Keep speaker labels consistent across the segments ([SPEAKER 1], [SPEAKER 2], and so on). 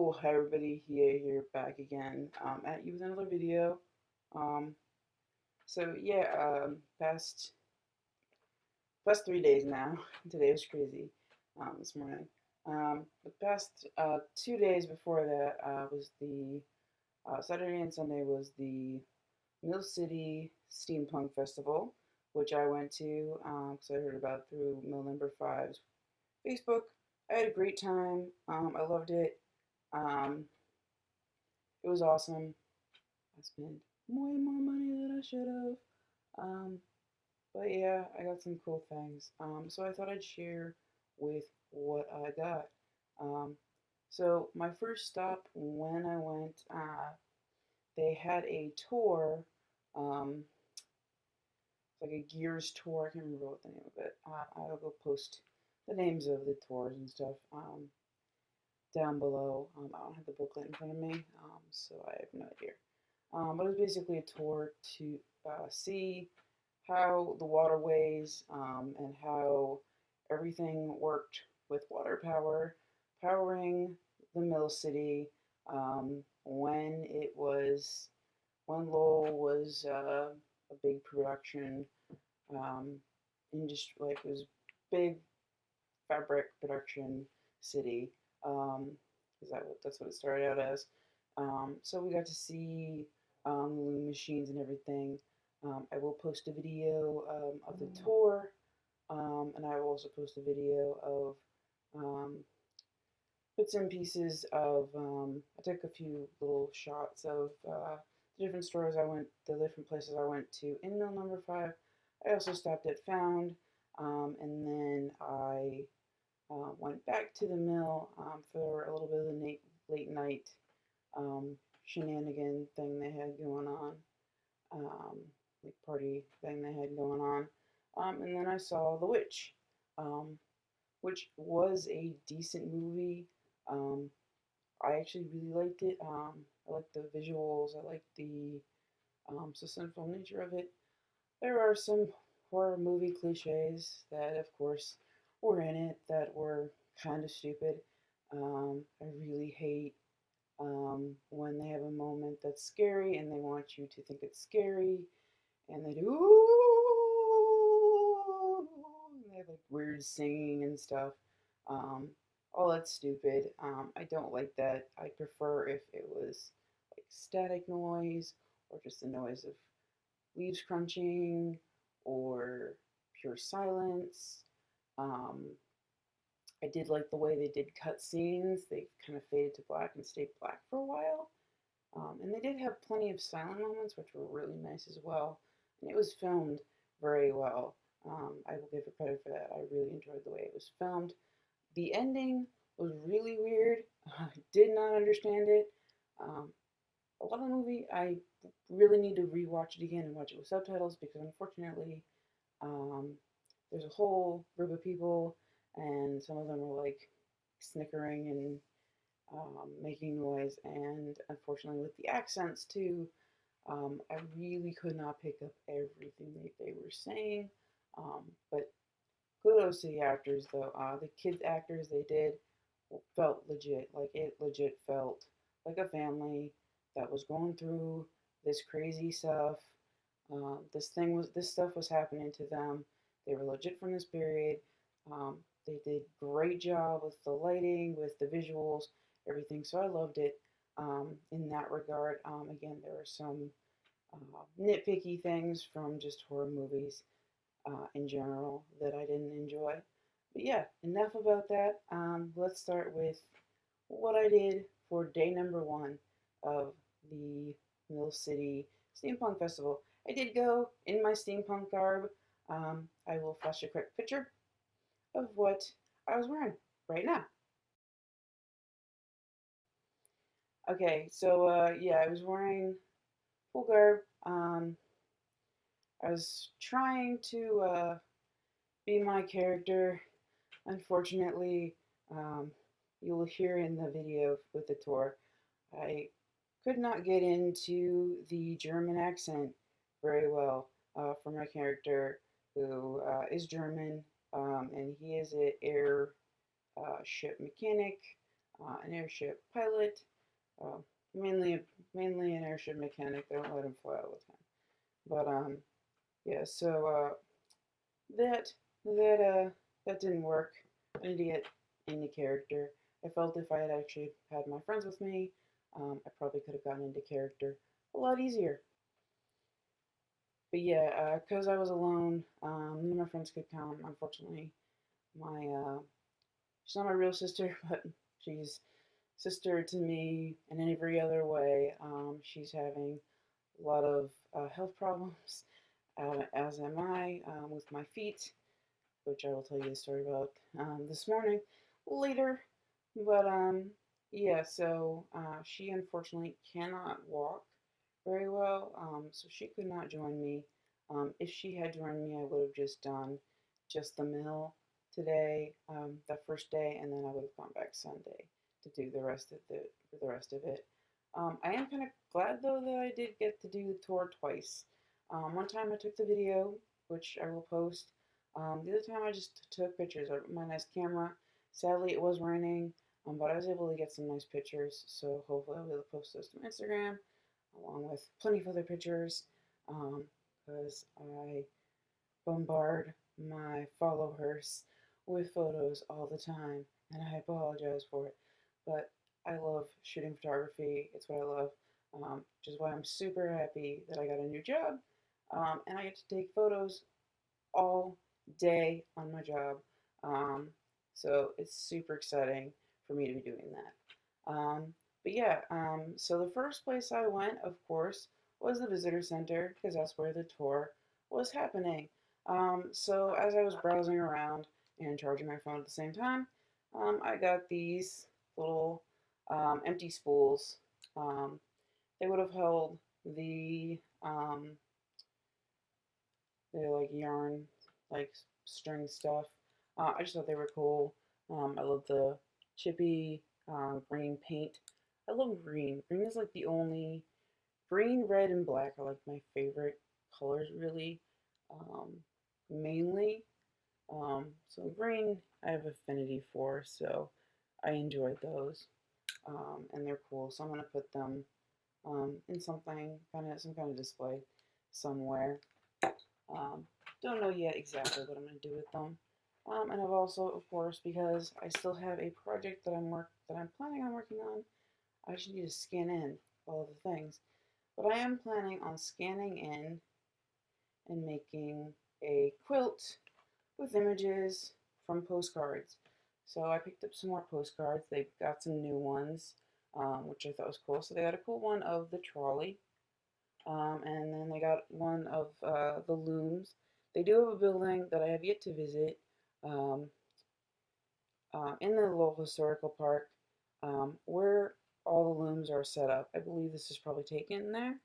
[SPEAKER 1] Cool, hi everybody, here back again at you with another video. Um, past 3 days now. Today was crazy. This morning. The past 2 days before that was the Saturday and Sunday was the Mill City Steampunk Festival, which I went to because I heard about it through Mill Number Five's Facebook. I had a great time. I loved it. Um, it was awesome. I spent way more money than I should have. Um, but yeah, I got some cool things. So I thought I'd share with what I got. Um, so my first stop when I went, they had a tour. It's like a Gears tour. I can't remember what the name of it. I'll go post the names of the tours and stuff down below. I don't have the booklet in front of me, so I have no idea. But it was basically a tour to see how the waterways and how everything worked with water power, powering the Mill City when when Lowell was a big production industry, like it was big fabric production city. Is that's what it started out as. So we got to see the loom machines and everything. I will post a video of the tour, and I will also post a video of bits and pieces of. I took a few little shots of the different stores I went, the different places I went to in Mill Number Five. I also stopped at Found, and then I went back to the mill for a little bit of the late night um, shenanigan thing they had going on, um, like party thing they had going on. And then I saw The Witch, um, which was a decent movie. Um, I actually really liked it. I liked the visuals. I liked the suspenseful nature of it. There are some horror movie cliches that, of course, were in it that were kind of stupid. I really hate when they have a moment that's scary and they want you to think it's scary, and they do and they have like weird singing and stuff. Um, all that's stupid. I don't like that. I prefer if it was like static noise or just the noise of leaves crunching or pure silence. Um, I did like the way they did cut scenes. They kind of faded to black and stayed black for a while. And they did have plenty of silent moments, which were really nice as well. And it was filmed very well. I will give it credit for that. I really enjoyed the way it was filmed. The ending was really weird. I did not understand it. Um, a lot of the movie, I really need to rewatch it again and watch it with subtitles because unfortunately, um, there's a whole group of people, and some of them are like snickering and making noise, and unfortunately with the accents too, I really could not pick up everything that they were saying. But kudos to the actors though. The kids actors they did felt legit. Like it legit felt like a family that was going through this crazy stuff. This stuff was happening to them. They were legit from this period. They did great job with the lighting, with the visuals, everything. So I loved it in that regard. Again, there were some nitpicky things from just horror movies in general that I didn't enjoy. But yeah, enough about that. Let's start with what I did for day number one of the Mill City Steampunk Festival. I did go in my steampunk garb. I will flash a quick picture of what I was wearing right now. Okay, so yeah, I was wearing full garb. I was trying to be my character. Unfortunately, you will hear in the video with the tour, I could not get into the German accent very well for my character, who is German, and he is an air ship mechanic. an airship pilot, uh, mainly mainly an airship mechanic. They don't let him fly all the time. But yeah. So that that that didn't work. I need to get into character. I felt if I had actually had my friends with me, I probably could have gotten into character a lot easier. But yeah, because I was alone, none of my friends could come. Unfortunately, my she's not my real sister, but she's sister to me in every other way. She's having a lot of health problems, as am I, with my feet, which I will tell you the story about this morning later. But yeah, so she unfortunately cannot walk very well, so she could not join me. If she had joined me, I would have just done just the mill today, that first day, and then I would have gone back Sunday to do the rest of it. I am kind of glad though that I did get to do the tour twice. One time I took the video, which I will post. The other time I just took pictures. I my nice camera. Sadly, it was raining, but I was able to get some nice pictures. So hopefully I'll be able to post those to Instagram, along with plenty of other pictures, because I bombard my followers with photos all the time, and I apologize for it. But I love shooting photography. It's what I love, which is why I'm super happy that I got a new job, and I get to take photos all day on my job. Um, so it's super exciting for me to be doing that. But yeah, so the first place I went, of course, was the visitor center because that's where the tour was happening. So as I was browsing around and charging my phone at the same time, I got these little empty spools. Um, they would have held the they're like yarn, like string stuff. I just thought they were cool. I love the chippy green paint. I love green. Green is like the only green, red, and black are like my favorite colors, really. Um, Mainly. So green, I have affinity for, so I enjoyed those, and they're cool. So I'm gonna put them in something, some kind of display somewhere. Um, don't know yet exactly what I'm going to do with them. And I've also, of course, because I still have a project that I'm planning on working on, I just need to scan in all of the things. But I am planning on scanning in and making a quilt with images from postcards. So I picked up some more postcards. They've got some new ones, which I thought was cool. So they got a cool one of the trolley, and then they got one of the looms. They do have a building that I have yet to visit, um, in the little historical park, where all the looms are set up. I believe this is probably taken there.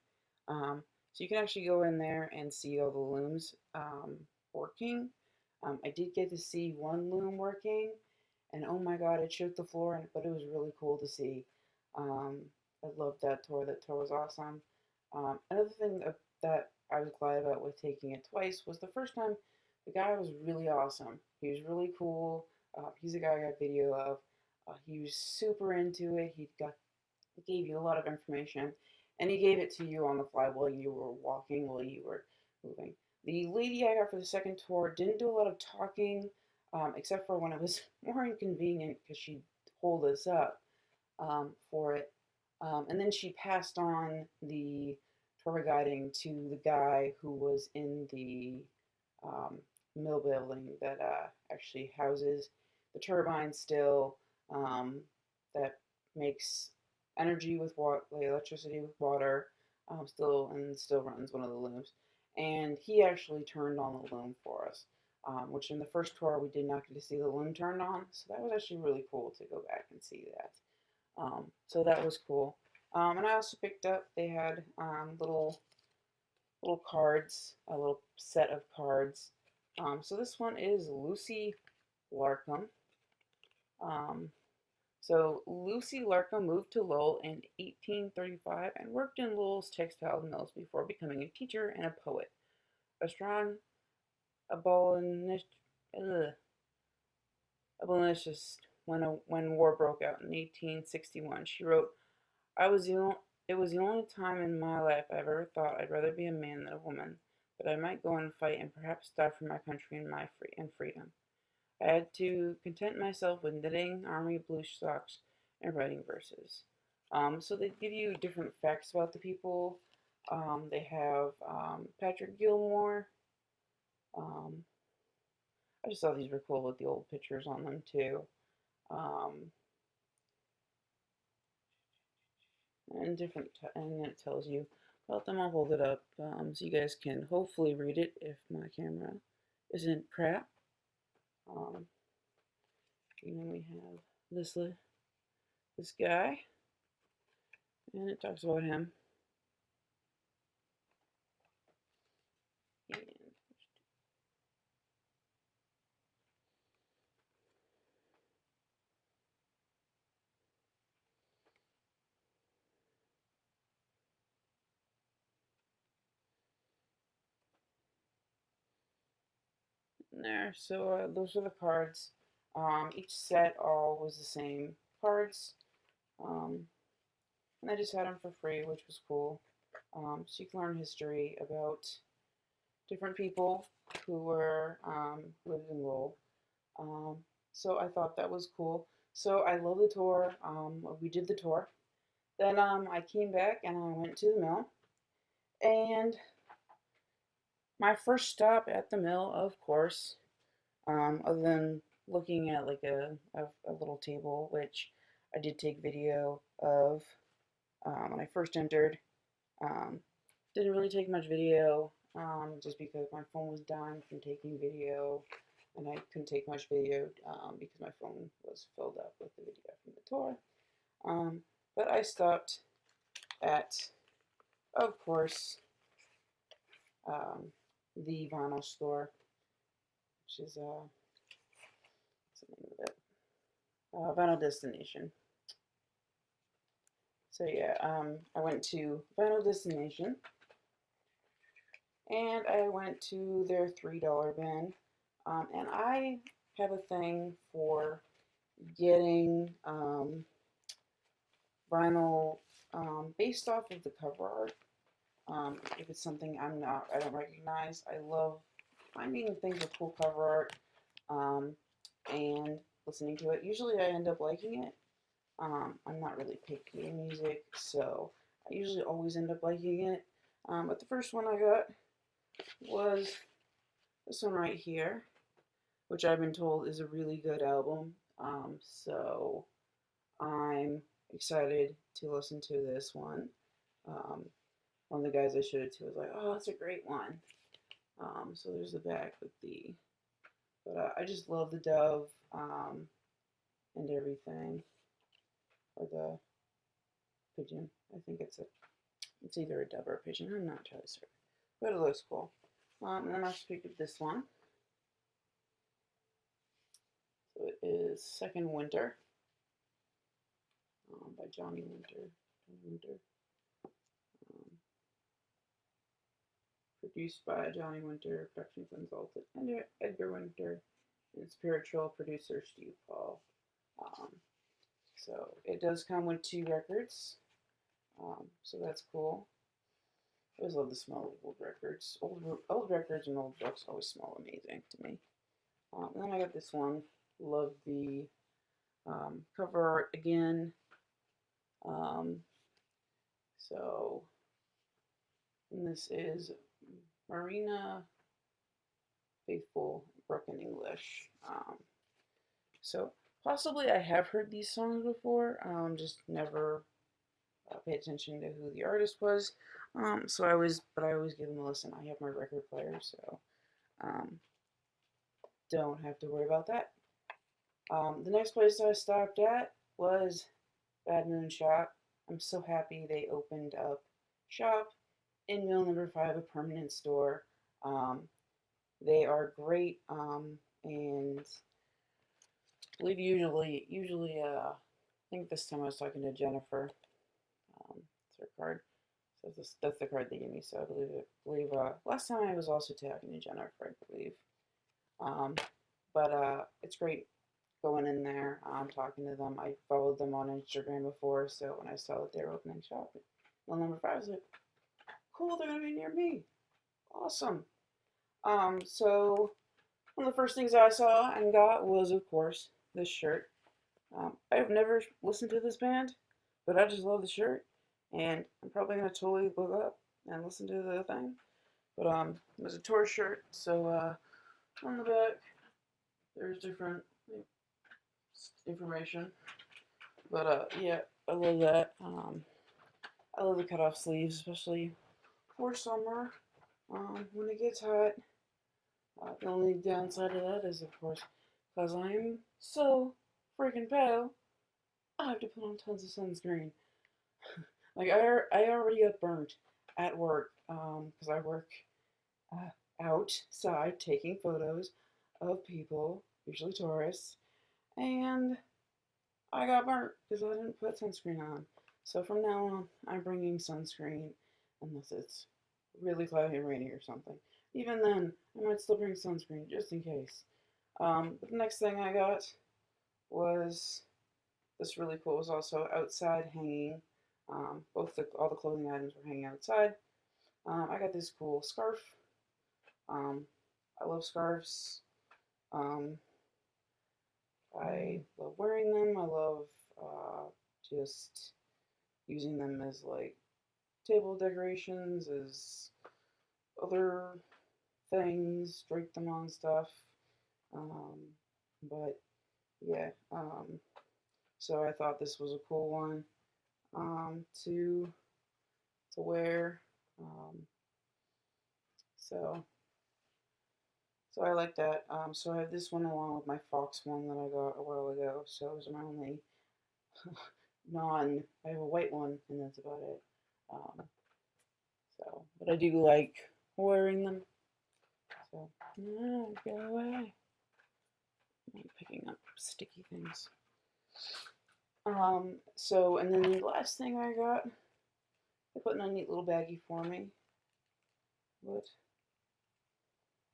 [SPEAKER 1] So you can actually go in there and see all the looms working. I did get to see one loom working, and oh my god, it shook the floor, but it was really cool to see. Um, I loved that tour. That tour was awesome. Another thing that I was glad about with taking it twice was the first time the guy was really awesome. He was really cool. He's a guy I got video of. He was super into it. He gave you a lot of information, and he gave it to you on the fly while you were walking, while you were moving. The lady I got for the second tour didn't do a lot of talking, except for when it was more inconvenient because she'd hold us up for it. And then she passed on the tour guiding to the guy who was in the um, mill building that actually houses the turbine still, um, that makes energy with water, like electricity with water, still runs one of the looms. And he actually turned on the loom for us, which in the first tour we did not get to see the loom turned on. So that was actually really cool to go back and see that. So that was cool. And I also picked up, they had little cards, a little set of cards. So this one is Lucy Larkham. Um, so Lucy Larkham moved to Lowell in 1835 and worked in Lowell's textile mills before becoming a teacher and a poet. A strong abolitionist, abolitionist when war broke out in 1861. She wrote, "I was the only, it was the only time in my life I ever thought I'd rather be a man than a woman, that I might go and fight and perhaps die for my country and my freedom. I had to content myself with knitting army blue socks and writing verses." So they give you different facts about the people. They have Patrick Gilmore. Um, I just thought these were cool with the old pictures on them too. Um, and then it tells you about them. I'll hold it up so you guys can hopefully read it if my camera isn't crap. Um, and then we have this guy, and it talks about him. And there, so those are the cards. Each set all was the same cards. Um, and I just had them for free, which was cool. So you can learn history about different people who lived in Lowell. Um, so I thought that was cool. So I love the tour. We did the tour. Then I came back and I went to the mill. And my first stop at the mill, of course, other than looking at like a little table, which I did take video of when I first entered. Um, didn't really take much video just because my phone was dying from taking video, and I couldn't take much video because my phone was filled up with the video from the tour. But I stopped at, of course, um, the vinyl store, which is what's the name of it? Vinyl Destination. So yeah, I went to Vinyl Destination, and I went to their $3 bin, and I have a thing for getting vinyl based off of the cover art. If it's something I don't recognize, I love finding things with cool cover art and listening to it. Usually, I end up liking it. I'm not really picky in music, so I usually always end up liking it. But the first one I got was this one right here, which I've been told is a really good album. So I'm excited to listen to this one. Um, one of the guys I showed it to was like, "Oh, that's a great one." So there's the back with but I just love the dove and everything, or the pigeon. I think it's either a dove or a pigeon. I'm not entirely certain, but it looks cool. And then I picked up this one. So it is Second Winter by Johnny Winter. Um, Produced by Johnny Winter, production consultant Edgar Winter, and spiritual producer Steve Paul. Um, so it does come with 2 records, so that's cool. I always love the smell of old records. Old records and old books always smell amazing to me. And then I got this one. Love the cover art again. Um, so, and this is Marina Faithful Broken English. So possibly I have heard these songs before, just never paid attention to who the artist was. But I always give them a listen. I have my record player, so um, don't have to worry about that. The next place I stopped at was Bad Moon Shop. I'm so happy they opened up shop in Mill Number 5, a permanent store. They are great, and I believe I think this time I was talking to Jennifer. It's her card. So that's the card they gave me. So I believe last time I was also talking to Jennifer, I believe. Um, but it's great. going in there, talking to them. I followed them on Instagram before, so when I saw that they were opening shop at Mill number 5, I was like, cool, they're gonna be near me. Awesome. So one of the first things I saw and got was, of course, this shirt. I have never listened to this band, but I just love the shirt, and I'm probably gonna totally look up and listen to the thing. But it was a tour shirt, so on the back there's different information. But yeah, I love that. I love the cutoff sleeves, especially for summer when it gets hot. The only downside of that is, of course, because I'm so freaking pale, I have to put on tons of sunscreen. Like I already got burnt at work because I work uh, outside taking photos of people, usually tourists, and I got burnt because I didn't put sunscreen on. So from now on, I'm bringing sunscreen unless it's really cloudy and rainy or something. Even then, I might still bring sunscreen just in case. But the next thing I got was this really cool. It was also outside hanging. All the clothing items were hanging outside. I got this cool scarf. Um, I love scarves. Um, I love wearing them. I love just using them as like table decorations, as other things, drape them on stuff. Um, but yeah, so I thought this was a cool one to wear. Um, so so I like that. So I have this one along with my fox one that I got a while ago. So those are my only non. I have a white one, and that's about it. Um, but I do like wearing them. So no, go away. I'm picking up sticky things. So and then the last thing I got, they put in a neat little baggie for me. What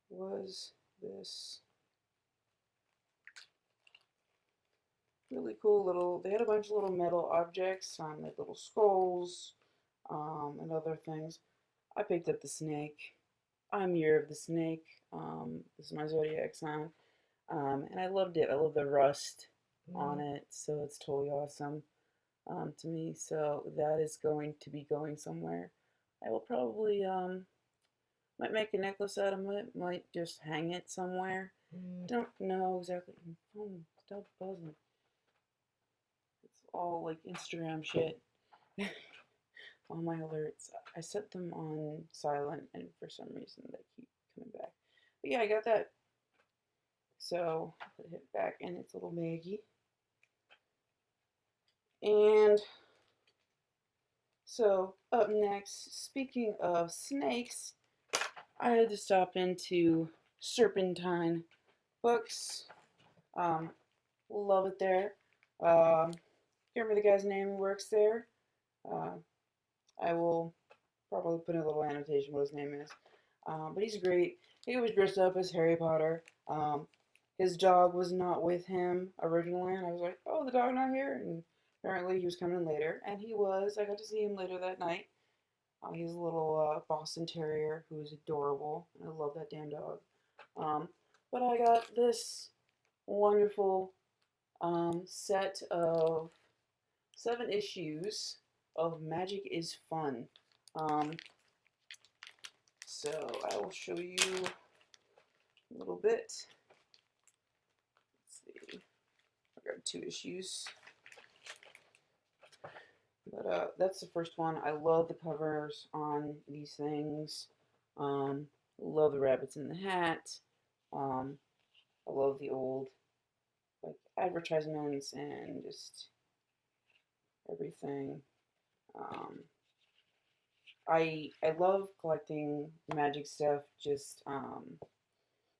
[SPEAKER 1] was this? Really cool little. They had a bunch of little metal objects, like little skulls, and other things. I picked up the snake. I'm Year of the Snake. This is my zodiac sign, and I loved it. I love the rust on it, so it's totally awesome to me. So that is going to be going somewhere. I will probably might make a necklace out of it. Might just hang it somewhere. Don't know exactly. Stop buzzing. It's all like Instagram shit. All my alerts. I set them on silent, and for some reason they keep coming back. But yeah, I got that. So put it back in its little baggie. And so up next, speaking of snakes, I had to stop into Serpentine Books. Um, love it there. Can't remember the guy's name who works there. Uh, I will probably put in a little annotation what his name is. But he's great. He was dressed up as Harry Potter. His dog was not with him originally, and I was like, oh, the dog not here? And apparently he was coming later, and he was. I got to see him later that night. He's a little Boston Terrier who is adorable, and I love that damn dog. Um, but I got this wonderful set of 7 issues of Magic is Fun. Um, so I will show you a little bit. Let's see. I got 2 issues. But that's the first one. I love the covers on these things. Love the rabbits in the hat. Um, I love the old like advertisements and just everything. Um, I love collecting magic stuff. Just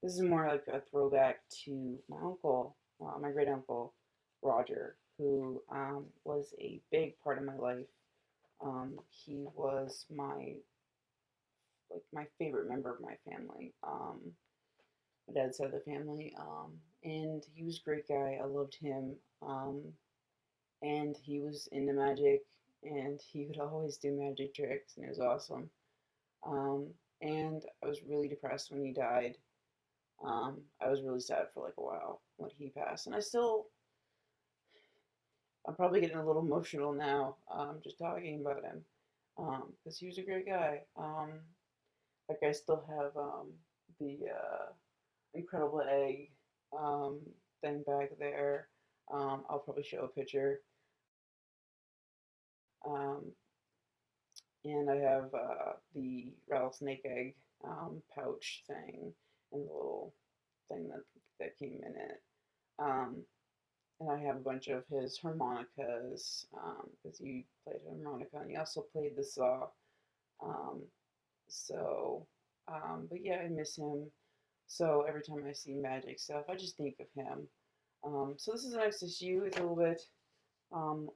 [SPEAKER 1] this is more like a throwback to my uncle, my great uncle Roger, who was a big part of my life. He was my favorite member of my family. My dad's side of the family. and he was a great guy. I loved him. And he was into magic, and he would always do magic tricks, and it was awesome. Um, and I was really depressed when he died. I was really sad for like a while when he passed, and I'm probably getting a little emotional now, just talking about him, because he was a great guy. Like I still have the incredible egg um, thing back there. I'll probably show a picture. Um, and I have the rattlesnake egg pouch thing and the little thing that came in it. Um, and I have a bunch of his harmonicas because he played harmonica and he also played the saw. Um, so, but yeah, I miss him. So every time I see magic stuff, I just think of him. So this is the next issue. It's a little bit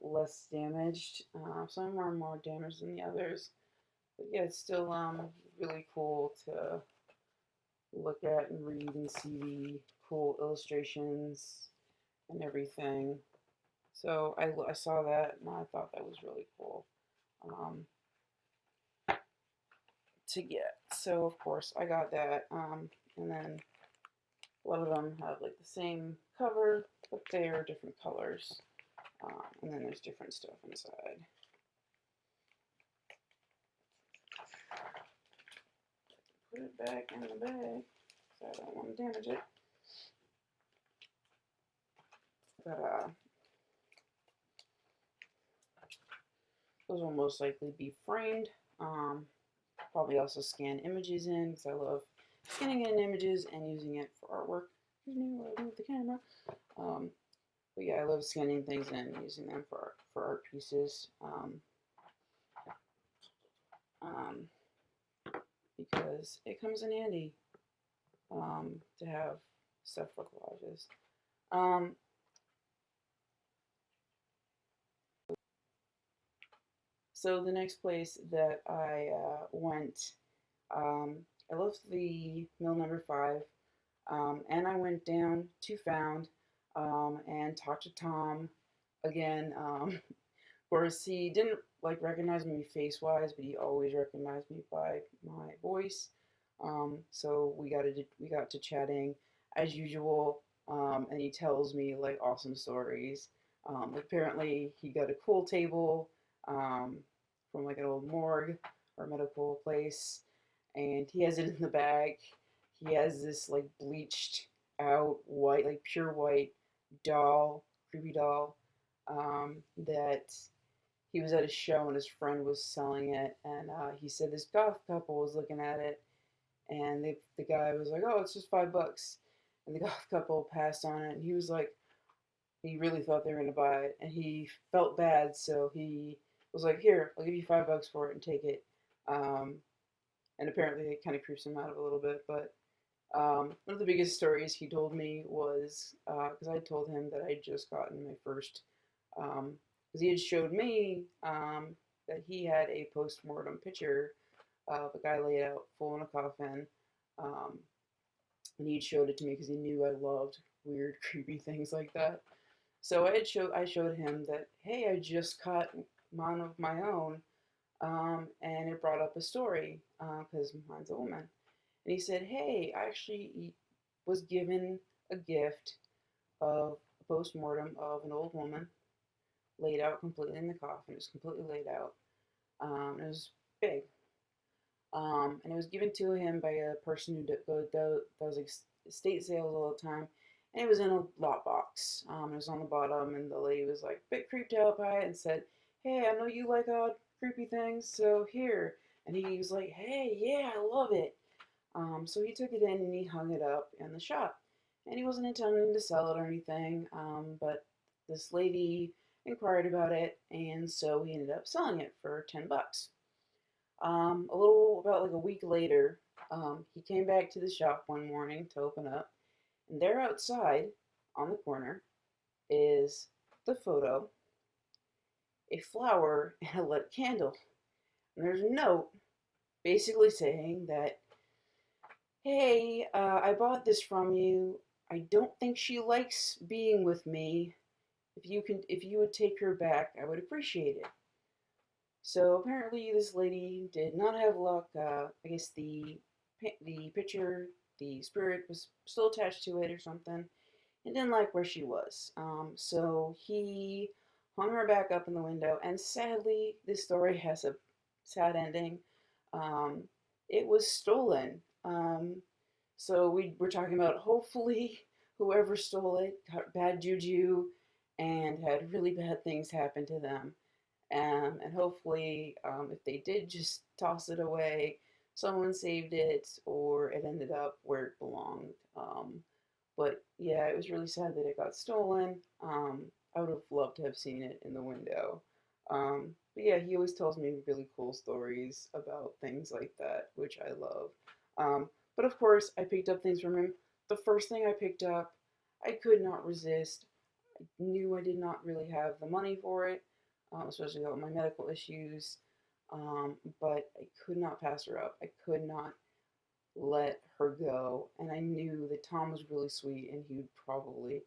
[SPEAKER 1] less damaged. Some are more damaged than the others. But yeah, it's still really cool to look at and read and see the cool illustrations and everything. So I saw that and I thought that was really cool um, to get. So of course I got that. And then a lot of them have like the same cover, but they are different colors. And then there's different stuff inside. Put it back in the bag, so I don't want to damage it. But those will most likely be framed. Probably also scan images in because I love scanning in images and using it for artwork. Excuse me, what I do with the camera. Um, but yeah, I love scanning things in and using them for art pieces. Um, because it comes in handy to have stuff for collages. Um, so the next place that I went, um, I left the mill number 5, and I went down to Found and talked to Tom again. Of course, he didn't like recognize me face wise, but he always recognized me by my voice. So we got to chatting as usual, and he tells me like awesome stories. Apparently, he got a cool table um, from like an old morgue or medical place, and he has it in the bag. He has this like bleached out white, like pure white doll, creepy doll, that he was at a show and his friend was selling it, and he said this goth couple was looking at it, and the guy was like, "Oh, it's just $5," and the goth couple passed on it, and he was like, he really thought they were gonna buy it, and he felt bad, so he was like, "Here, I'll give you $5 for it and take it." Um, and apparently, it kind of creeps him out of a little bit, but one of the biggest stories he told me was because I told him that I had just gotten my first, because he had showed me that he had a post mortem picture of a guy laid out full in a coffin, um, and he showed it to me because he knew I loved weird, creepy things like that. So I showed him that hey, I just caught one of my own, and it brought up a story because mine's a woman. And he said, "Hey, I actually was given a gift of a post mortem of an old woman laid out completely in the coffin. It was completely laid out. It was big, and it was given to him by a person who does estate sales all the time. And it was in a lot box. It was on the bottom, and the lady was like a bit creeped out by it and said, 'Hey, I know you like odd, creepy things, so here.'" And he was like, "Hey, yeah, I love it." So he took it in and he hung it up in the shop. And he wasn't intending to sell it or anything, but this lady inquired about it, and so he ended up selling it for $10. A little about like a week later, he came back to the shop one morning to open up, and there outside on the corner is the photo, a flower, and a lit candle. And there's a note basically saying that, "Hey, I bought this from you. I don't think she likes being with me. If you would take her back, I would appreciate it. So apparently, this lady did not have luck. I guess the picture, the spirit was still attached to it or something, and didn't like where she was. So he hung her back up in the window, and sadly, this story has a sad ending. Um, it was stolen. So we were talking about hopefully whoever stole it got bad juju and had really bad things happen to them. And hopefully, if they did just toss it away, someone saved it or it ended up where it belonged. But yeah, it was really sad that it got stolen. I would have loved to have seen it in the window. But yeah, he always tells me really cool stories about things like that, which I love. But of course, I picked up things from him. The first thing I picked up, I could not resist. I knew I did not really have the money for it, especially with my medical issues. But I could not pass her up. I could not let her go. And I knew that Tom was really sweet and he would probably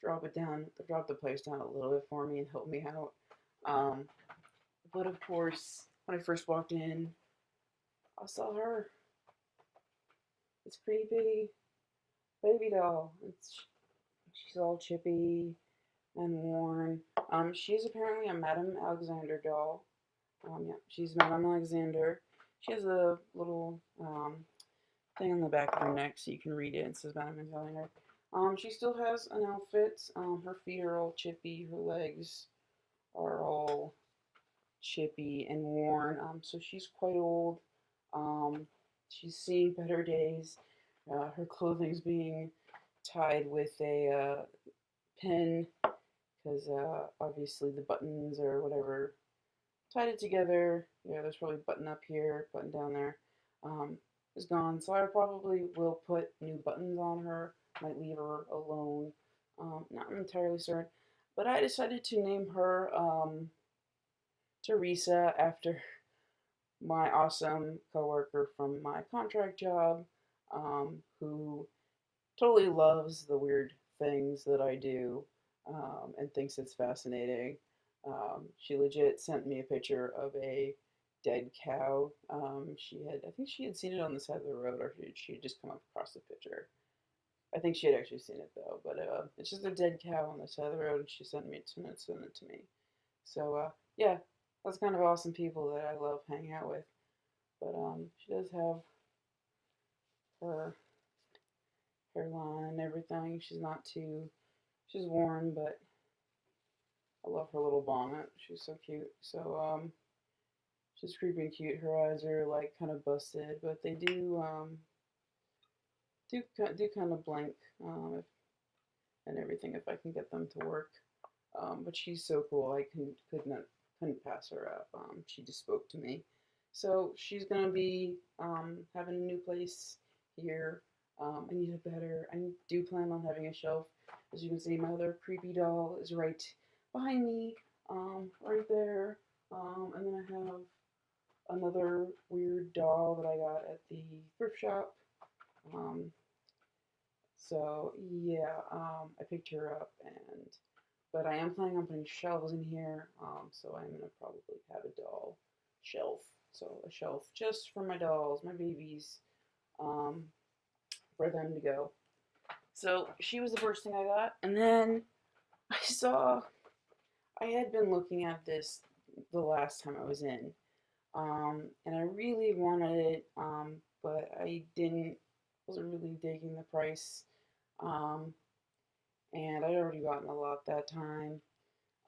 [SPEAKER 1] drop the price down a little bit for me and help me out. Um, but of course, when I first walked in, I saw her. This creepy baby doll. She's all chippy and worn. She's apparently a Madame Alexander doll. Yeah, she's Madame Alexander. She has a little thing on the back of her neck so you can read it. It says Madame Alexander. She still has an outfit. Her feet are all chippy. Her legs are all chippy and worn. So she's quite old. Um, she's seen better days. Her clothing's being tied with a pin because obviously the buttons or whatever tied it together. Yeah, there's probably a button up here, button down there. Um, is gone. So I probably will put new buttons on her. Might leave her alone. Not entirely certain. But I decided to name her Teresa after my awesome coworker from my contract job, who totally loves the weird things that I do and thinks it's fascinating. She legit sent me a picture of a dead cow. I think she had seen it on the side of the road, or she had just come up across the picture. I think she had actually seen it though, but it's just a dead cow on the side of the road, and she sent it to me. So yeah, that's kind of awesome people that I love hanging out with. But she does have her hairline and everything. She's worn, but I love her little bonnet. She's so cute. So she's creepy and cute. Her eyes are like kind of busted, but they do kind of blink and everything if I can get them to work. But she's so cool. Couldn't pass her up. She just spoke to me. So she's gonna be having a new place here. I do plan on having a shelf. As you can see, my other creepy doll is right behind me, right there. And then I have another weird doll that I got at the thrift shop. Um, so yeah, I picked her up, and but I am planning on putting shelves in here. So I'm gonna probably have a doll shelf. So a shelf just for my dolls, my babies, um, for them to go. So she was the first thing I got, and then I saw I had been looking at this the last time I was in, and I really wanted it, but I didn't wasn't really digging the price, um, and I'd already gotten a lot that time.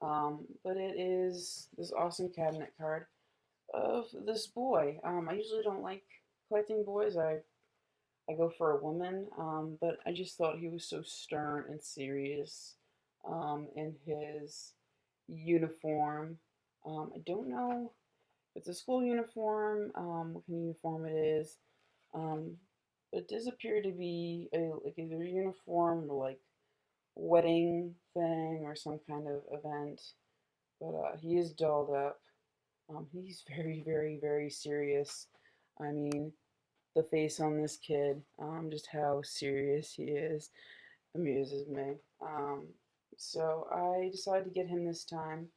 [SPEAKER 1] But it is this awesome cabinet card of this boy. I usually don't like collecting boys. I go for a woman, but I just thought he was so stern and serious in his uniform. I don't know if it's a school uniform, what kind of uniform it is, um, but it does appear to be like either a uniform or like wedding thing or some kind of event. But he is dolled up. He's very, very, very serious. I mean, the face on this kid, just how serious he is. amuses me. So I decided to get him this time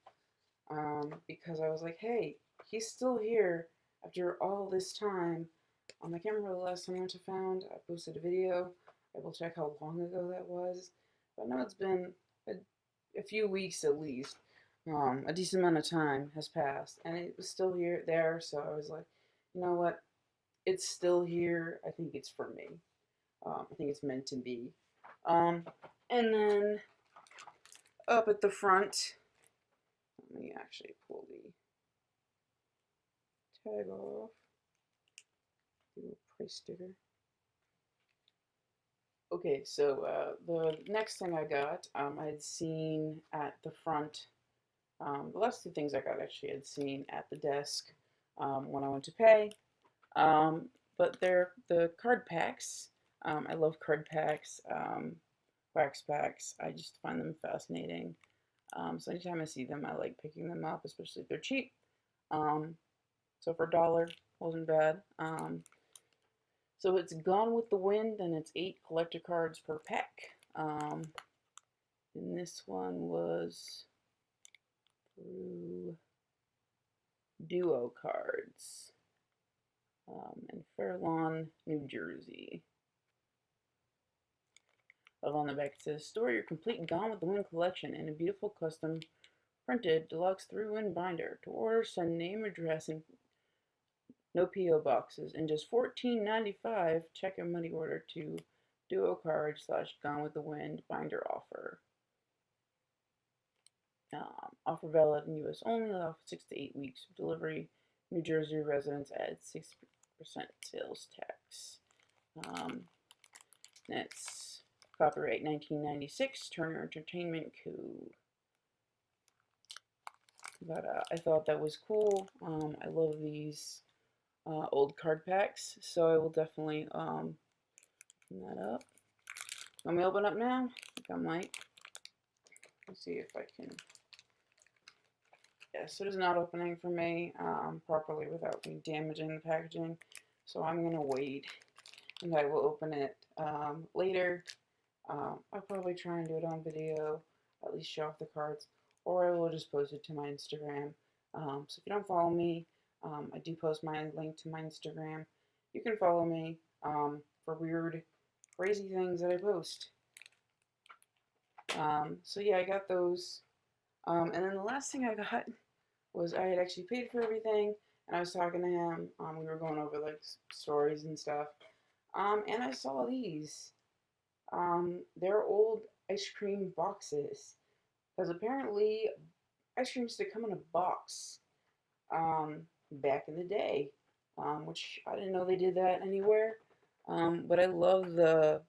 [SPEAKER 1] because I was like, hey, he's still here after all this time. I can't remember the last time I went to Found. I posted a video. I will check how long ago that was. But I know it's been a few weeks at least. A decent amount of time has passed, and it was still here there. So I was like, you know what? It's still here. I think it's for me. I think it's meant to be. Um, and then up at the front, let me actually pull the tag off. Do a price sticker. Okay, so the next thing I got, I had seen at the front. The last two things I got actually I'd seen at the desk when I went to pay. Um, but they're the card packs. I love card packs, wax packs. I just find them fascinating. So anytime I see them, I like picking them up, especially if they're cheap. Um, so for $1, wasn't bad. So it's Gone with the Wind, and it's 8 collector cards per pack. And this one was through Duo Cards in Fair Lawn, New Jersey. Love on the back it says, store your complete Gone with the Wind collection in a beautiful custom printed deluxe 3-wind binder. To order, send name, address, and no P.O. boxes. And just $14.95, check your money order to Duo Card / Gone with the Wind binder offer. Offer valid in U.S. only, allow for 6 to 8 weeks of delivery. New Jersey residents add 6% sales tax. That's copyright 1996, Turner Entertainment Co. But I thought that was cool. I love these old card packs, so I will definitely open that up. Let me open up now? I think I might. Let's see if I can. Yes, it is not opening for me properly without me damaging the packaging, so I'm going to wait and I will open it later. I'll probably try and do it on video, at least show off the cards, or I will just post it to my Instagram. So if you don't follow me, I do post my link to my Instagram. You can follow me for weird, crazy things that I post. So yeah, I got those. And then the last thing I got was I had actually paid for everything, and I was talking to him. We were going over like stories and stuff. And I saw these. They're old ice cream boxes. Because apparently ice cream used to come in a box back in the day, which I didn't know they did that anywhere. But I love the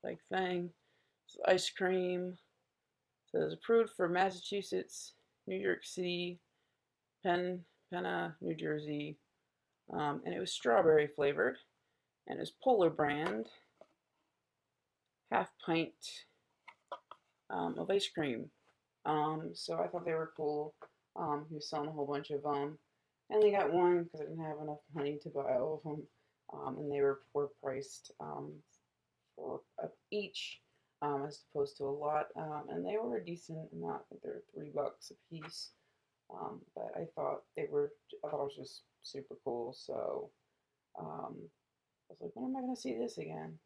[SPEAKER 1] like thing. It's ice cream. So it's approved for Massachusetts, New York City, Penna, New Jersey, and it was strawberry flavored, and it was Polar brand, half pint of ice cream. So I thought they were cool. He was selling a whole bunch of them. I only got one because I didn't have enough money to buy all of them, and they were priced for each as opposed to a lot, and they were a decent amount. I think they were $3 a piece. But I thought it was just super cool. So I was like, when am I going to see this again?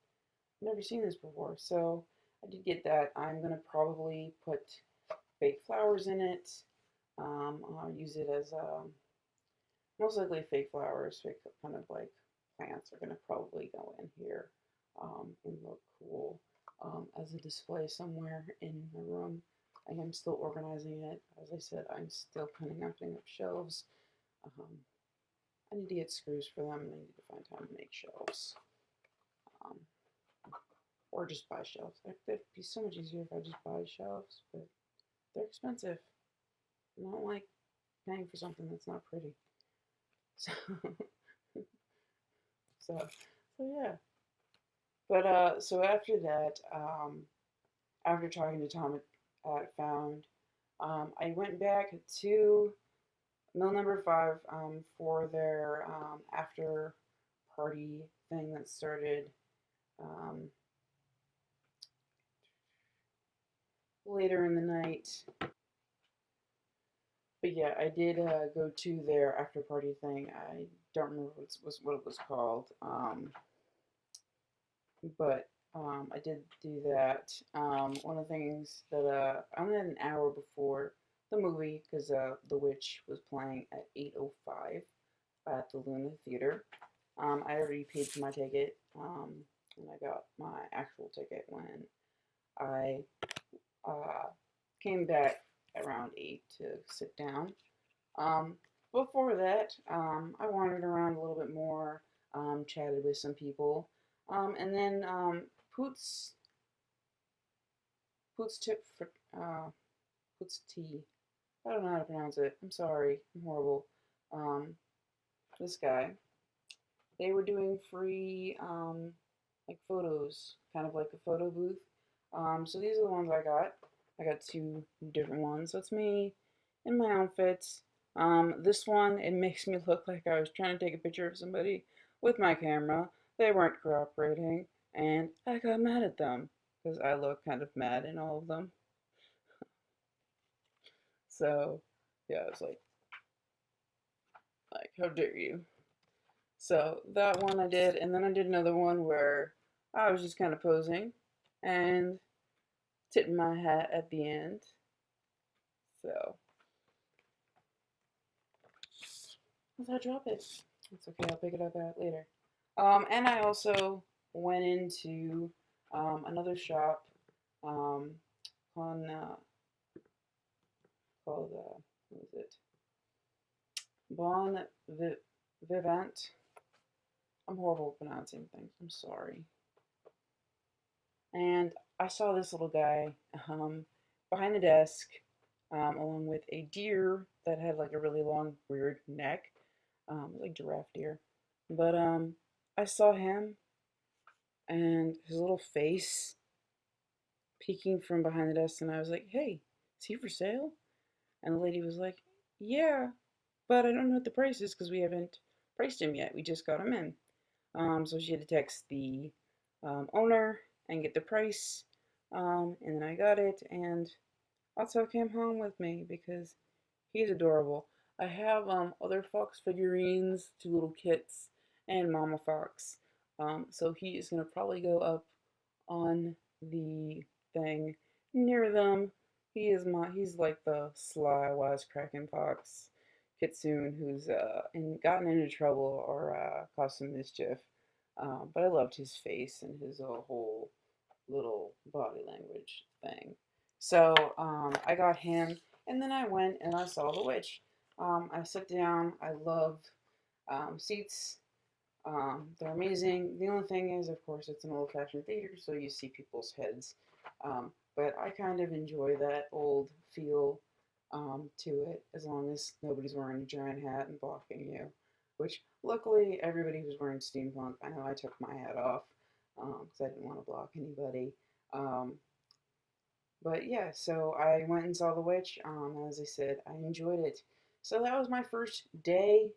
[SPEAKER 1] I've never seen this before. So I did get that. I'm going to probably put fake flowers in it. I'll use it as most likely fake flowers, fake kind of like plants are going to probably go in here and look cool as a display somewhere in my room. I am still organizing it. As I said, I'm still putting up shelves. I need to get screws for them, and I need to find time to make shelves. Um, or just buy shelves. It'd be so much easier if I just buy shelves, but they're expensive. I don't like paying for something that's not pretty. So, so, so yeah. But so after that, after talking to Tom at Found, I went back to Mill number 5 for their after party thing that started later in the night. But yeah, I did go to their after party thing. I don't remember what it was called. But I did do that. One of the things that I'm at an hour before the movie because The Witch was playing at 8:05 at the Luna Theater. I already paid for my ticket, and I got my actual ticket when I uh, came back around 8 to sit down. Um, Before that, I wandered around a little bit more, chatted with some people, and then Poots Poots tip for Poots tea. I don't know how to pronounce it. I'm sorry. I'm horrible. Um, this guy. They were doing free like photos, kind of like a photo booth. So these are the ones I got. I got two different ones. So it's me in my outfits. This one, it makes me look like I was trying to take a picture of somebody with my camera. They weren't cooperating, and I got mad at them because I look kind of mad in all of them. So yeah, it's like how dare you? So that one I did, and then I did another one where I was just kind of posing and tipping my hat at the end. So as I drop it, it's okay. I'll pick it up at later. And I also went into another shop um, on called what is it? Bon Vivant. I'm horrible at pronouncing things. I'm sorry. And I saw this little guy behind the desk, along with a deer that had like a really long, weird neck, like giraffe deer. But I saw him and his little face peeking from behind the desk, and I was like, "Hey, is he for sale?" And the lady was like, "Yeah, but I don't know what the price is because we haven't priced him yet. We just got him in." So she had to text the owner and get the price. And then I got it, and I took him home with me because he's adorable. I have other fox figurines, two little kits, and Mama Fox. So he is gonna probably go up on the thing near them. He's like the sly, wisecracking fox kitsune who's gotten into trouble or caused some mischief. But I loved his face and his whole little body language thing. So I got him, and then I went and I saw The Witch. I sat down. I love seats. They're amazing. The only thing is, of course, it's an old-fashioned theater, so you see people's heads. But I kind of enjoy that old feel to it, as long as nobody's wearing a giant hat and blocking you. Which, luckily, everybody was wearing steampunk. I know I took my hat off because I didn't want to block anybody. Um, but yeah, so I went and saw The Witch. As I said, I enjoyed it. So that was my first day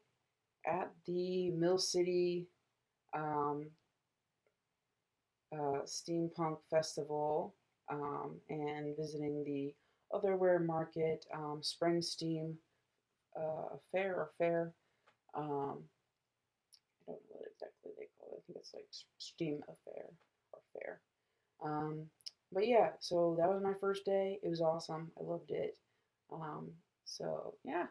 [SPEAKER 1] at the Mill City um, Steampunk Festival and visiting the Otherwhere Market Spring Steam Fair or Fair. Um, I don't know what exactly they call it. I think it's like Steam Affair or Fair. Um, but yeah, so that was my first day. It was awesome. I loved it. Um, so yeah,